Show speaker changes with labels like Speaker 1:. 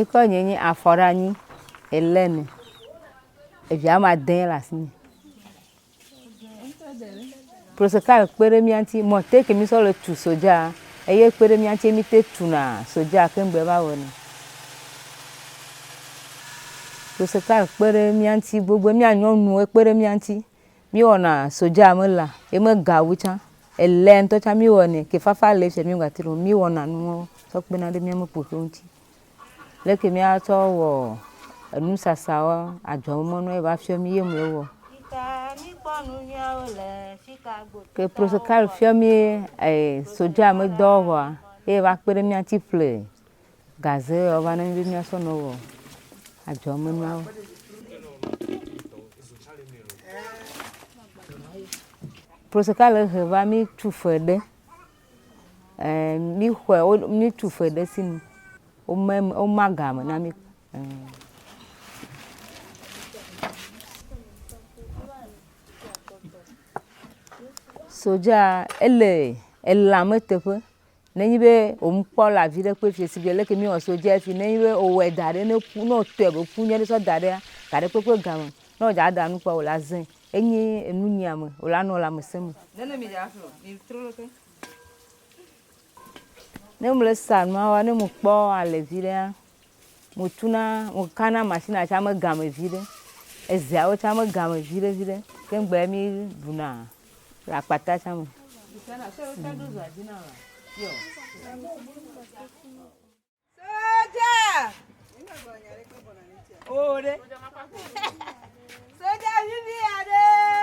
Speaker 1: Hélène Afodagni, Hélène. Et puis, ma dame là, ProSecAl, Peremianti, monter que mi le tout soja. Et Peremianti, mi te tuna soja, que m'beba on. ProSecAl, Peremianti, bobo mi agnon nous, Peremianti. Mi ona soja me la, et me gawucha. Hélène, toi, mi one, que fafa le chez mi gatiro, mi ona nous, so que na de mi me pokonti. Le que mi a to nous ça ça a jomo no e ba fio mi yem le wo. Que ProSecAl fermier soja me dowa e va pere mi anti ple gaze o va na mi so no wo ajo me na ProSecAl he va mi tu fede mi hwe mi tu fede sin o magame na mi soja elle la metepe nenyi be o mpo la vie de pe fiesi bi le ke mi o soja fi nenyi be o we dare ne pu no to be pu nye so dare pe gam no ja da nu pa o la zin enyi enu nyam o la no la mesem nene mi ja flo mi troloke ne mo le san ma wa ne mo po ale vire mo tuna mo kana machine a cha me gam vire ezia o cha me gam vire ke ngbe mi buna la pata chama. Soja! Ore! Soja vivi ade!